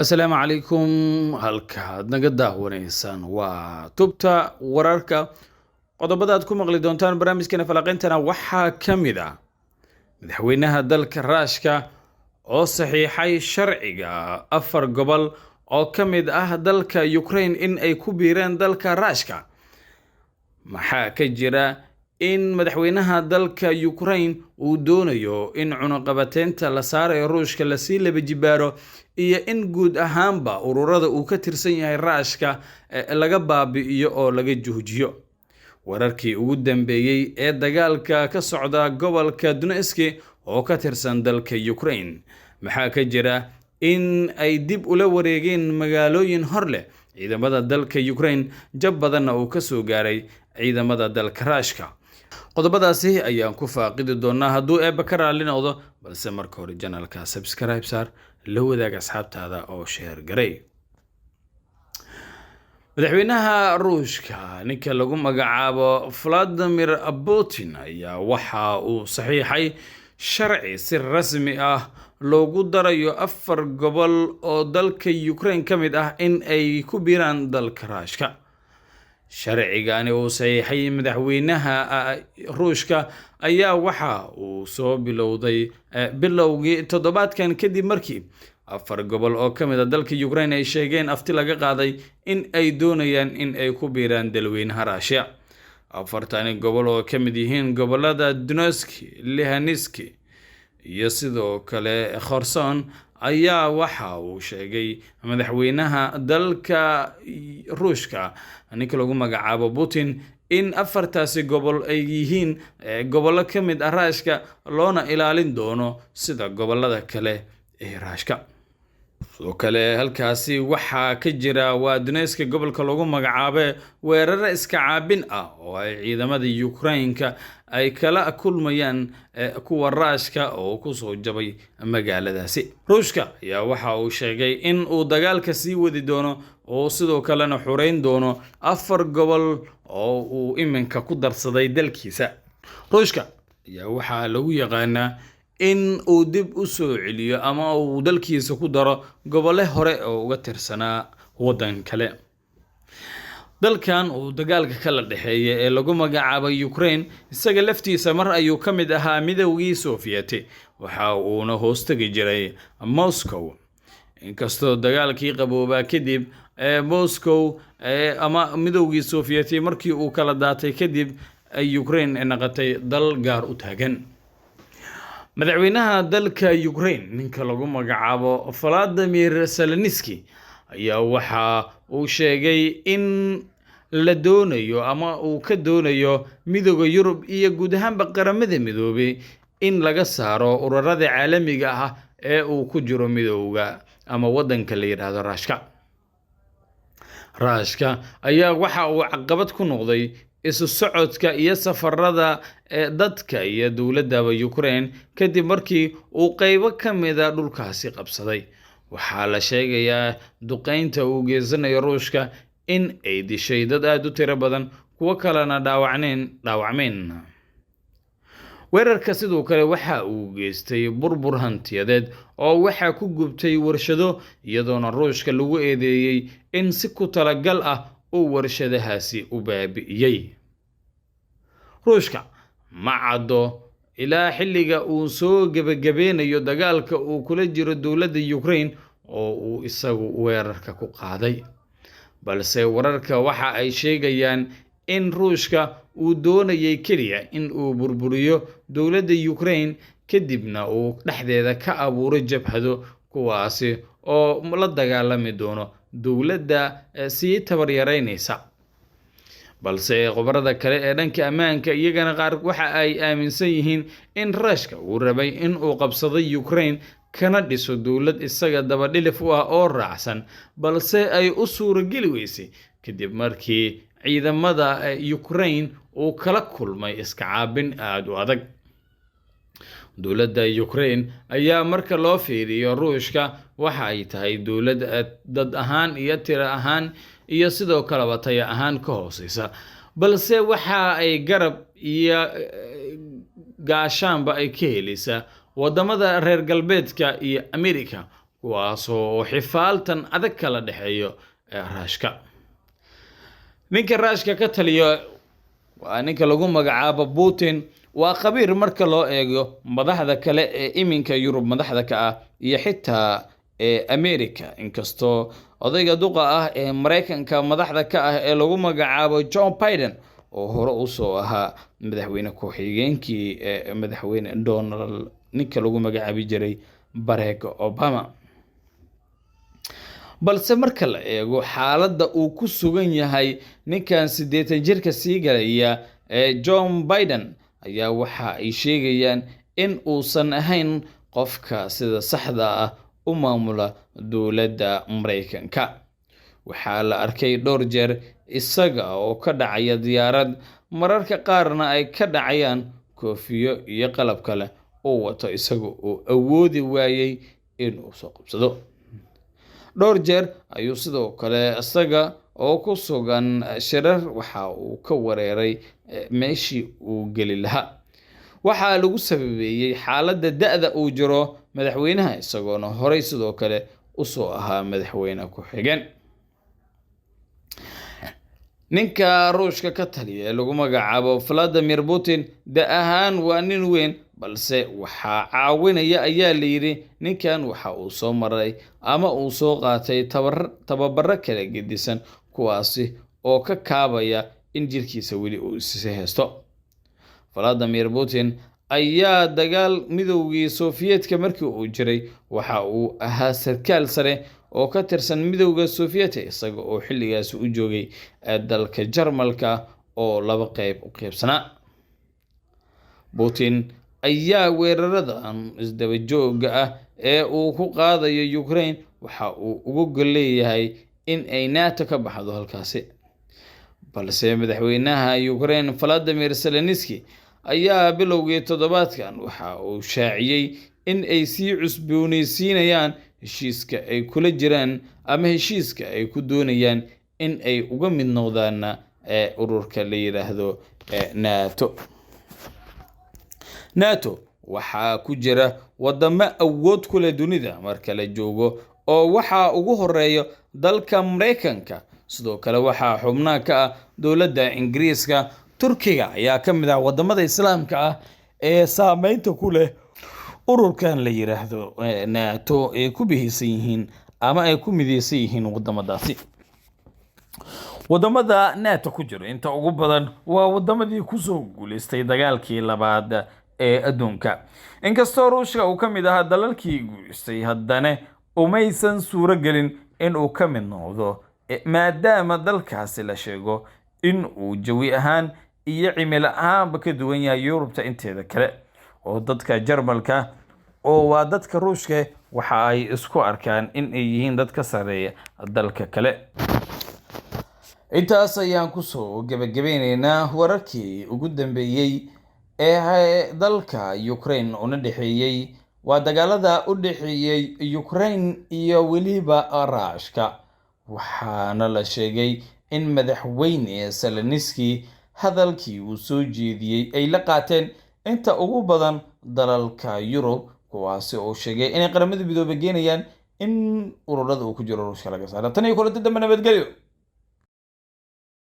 asalaamu calaykum halkaad naga daawanaysaan waa tubta wararka qodobada aad ku maqli doontaan barnaamijkeena falaqeyntana waxaa ka mid ah madaxweynaha dalka raashka oo saxiixay sharciga 4 gobol oo ka mid ah dalka Ukraine in ay ku biireen dalka raashka maxaa ka jira in madaxweynaha dalka Ukraine uu doonayo in cunaqabateynta la saarayo Ruushka la sii laba jibaaro iyo in guud ahaanba ururada uu ka tirsan yahay raashka laga baabi'iyo oo laga joojiyo wararkii ugu dambeeyay ee dagaalka ka socda gobolka Donetsk oo ka tirsan dalka Ukraine maxaa ka jira in ay dib ula wareegeen magaalooyin hor leh ciidamada dalka Ukraine jab badanna uu ka soo gaaray ciidamada dalka raashka qodobadaasi ayaan ku faaqidi doonaa hadduu eebba ka raali noqdo balse marka hore janalka subscribe saar la wadaag asxaabtaada oo share garay madaxweynaha ruushka ninka lagu magacaabo Vladimir Putin ayaa waxa uu saxiixay sharci si rasmi ah loogu darayo 4 gobol oo dalka Ukraine ka mid ah in ay ku biiraan dalka raashka sharcigani uu saxiixay madaxweynaha ruushka ayaa waxa uu soo bilowday bilowgii toddobaadkan kadib markii 4 gobol oo ka mid ah dalka Ukraine ay sheegeen afti laga qaaday in ay doonayaan in ay ku biiraan dalweynaha Russia 4 gobol oo ka mid yihiin gobolada Donetsk, Luhansk iyo sidoo kale Kherson ayaa waxa uu sheegay madaxweynaha dalka ruushka ninka lagu magacaabo Putin in 4taasi gobol ay yihiin gobollo ka mid ah raashka loona ilaalin doono sida gobollada kale ee raashka sidoo kale halkaasi waxaa ka jira waa Donetsk gobolka lagu magacaabo weerar iska caabin ah oo ay ciidamada Ukraine ay kala kulmayaan kuwa raashka oo ku soo jabay magaaladaasi ruushka ayaa waxa uu sheegay in uu dagaalka sii wadi doono oo sidoo kalena xureyn doono 4 gobol oo uu iminka ku darsaday dalkiisa ruushka ayaa waxa lagu yaqaanaa in uu dib u soo celiyo ama uu dalkiisa ku daro gobole hore oo uga tirsanaa wadan kale dalkan uu dagaalka kala dhaxeeya ee lagu magacaabo Ukraine isaga laftiisa mar ayuu ka mid ahaa midowgii Soviet waxa uuna hoostagi jiray Moscow inkastoo dagaalkii qaboobaa kadib Moscow ama midowgii Soviet markii uu kala daatay kadib Ukraine noqotay dal gaar u taagan madaxweynaha dalka Ukraine ninka lagu magacaabo Volodymyr Zelensky ayaa waxa uu sheegay in la doonayo ama uu ka doonayo midowga Yurub iyo guud ahaanba qaramada midoobay in laga saaro ururada caalamiga ah ee uu ku jiro midowga ama wadanka la yiraahdo raashka ayaa waxa uu caqabad ku noqday isu socodka iyo safarada dadka iyo dawladda Ukraine kadib markii uu qaybo ka mid ah dhulkaasi qabsaday waxaa la sheegayaa duqeynta uu geysanayo ruushka in ay dishay dad aad u tiro badan kuwa kalena dhaawacmeen weerarka sidoo kale waxa uu geystay burbur hantiyadeed oo waxa ku gubtay warshado iyadoona ruushka lagu eedeeyay in si ku talagal ah uu warshadahaasi u baabi'iyay ruushka ma caddo ilaa xilliga uu soo gabagabeynayo dagaalka uu kula jiro dawladda Ukraine oo uu isagu weerarka ku qaaday balse wararka waxa ay sheegayaan in ruushka uu doonayay kaliya in uu burburiyo dawladda Ukraine kadibna uu dhexdeeda ka abuuro jabhado kuwaasi oo la dagaalami doono dawladda si tabar yareynaysa balse qobarada kale ee dhanka ammaanka iyagana qaar waxa ay aaminsan yihiin in raashka uu rabay in uu qabsado Ukraine kana dhiso dawlad isaga daba dhilif u ah oo raacsan balse ay u suurageli weysay kadib markii ciidamada Ukraine uu kala kulmay iska caabin aad u adag dawladda Ukraine ayaa marka loo fiiriyo ruushka waxa ay tahay dawlad dad ahaan iyo tiro ahaan iyo sidoo kale bataya ahaan ka hooseysa balse waxa ay garab iyo gaashaanba ay ka helaysaa wadamada reer galbeedka iyo America kuwaasoo xifaaltan adag kala dhexeeyo Ruushka. ninka Ruushka ka taliya waa ninka lagu magacaabo Putin, waa khabiir marka loo eego madaxda kale ee iminka Yurub madaxda ka ah iyo xitaa America. inkastoo odayga duqa ah ee Mareykanka madaxda ka ah ee lagu magacaabo Joe Biden oo hore u soo ahaa madaxweyne ku-xigeenkii madaxweyne Donald ninka lagu magacaabi jiray Barack Obama. balse marka la eego xaaladda uu ku sugan yahay ninkan 80 jirka sii galaya Joe Biden ayaa waxa ay sheegayaan in uusan ahayn qofka sida saxda ah u maamula dowladda Mareykanka. waxaa la arkay dhowr jeer isaga oo ka dhacaya diyaarad, mararka qaarna ay ka dhacayaan koofiyo iyo qalab kale oo wato isaga oo awoodi waayay inuu soo qabsado. dhowr jeer ayuu sidoo kale isaga oo ku sugan shirar waxa uu ka wareeray meeshii uu geli lahaa. waxaa lagu sababeeyay xaaladda da'da uu jiro madaxweynaha, isagoona horey sidoo kale u soo ahaa madaxweyne ku-xigeen. ninka Ruushka ka taliya lagu magacaabo Vladimir Putin da ahaan waa nin weyn, balse waxaa caawinaya ayaa la yiri ninkan waxa uu soo maray ama uu soo qaatay tababaro kala gedisan kuwaasi oo ka kaabaya in jirkiisa weli uu is haysto. Vladimir Putin ayaa dagaal midowgii Sofiyeetka markii uu jiray waxa uu ahaa sarkaal sare oo ka tirsan midowga Sofiyeetka, isaga oo xilligaas u joogay dalka Jarmalka oo laba qayb u qaybsanaa. Putin ayaa weeraradan isdaba joogga ah ee uu ku qaadayo Ukraine waxa uu ugu galeeyahay in ay NATO ka baxdo halkaasi. balse madaxweynaha Ukraine Volodymyr Zelensky ayaa bilowgii toddobaadkan waxa uu shaaciyay in ay sii cusboonaysiinayaan heshiiska ay kula jiraan ama heshiiska ay ku doonayaan in ay uga mid noqdaan ururka la yiraahdo NATO. waxaa ku jira wadamo awood ku leh dunida marka la joogo oo waxa ugu horeeyo dalka Mareykanka. sidoo kale waxaa xubnaha ka ah dowladda Ingiriiska. Turkiga ayaa ka mid ah wadamada Islaamka ah ee saameynta ku leh ururkan la yiraahdo NATO ee ku bixiysan yihiin ama ay ku mideysan yihiin wadamadaasi. wadamada NATO ku jira inta ugu badan waa wadamadii ku soo guuleystay dagaalkii labaad ee adduunka. inkastoo Ruushka uu ka mid ahaa dalalkii guuleystay, haddana umaysan suuro gelin in uu ka mid noqdo maadaama dalkaasi la sheego in uu jawi ahaan iyo cimilo ahaanba ka duwan yahay Yurubta inteeda kale. oo dadka Jarmalka oo waa dadka Ruushka waxa ay isku arkaan in ay yihiin dad ka sareeya dalka kale. intaas ayaan ku soo gabagabeynaynaa wararkii ugu dambeeyay ee dalka Ukraine una dhaxeeyay waa dagaalada u dhaxeeyay Ukraine iyo weliba Ruushka. waxaana la sheegay in madaxweyne Zelensky hadalkii uu soo jeediyay ay la qaateen inta ugu badan dalalka Yurub, kuwaasi oo sheegay inay qaramada midoobay geenayaan in ururada uu ku jiro Ruushka laga saaro. tan iyo kulanti dambe nabadgelyo.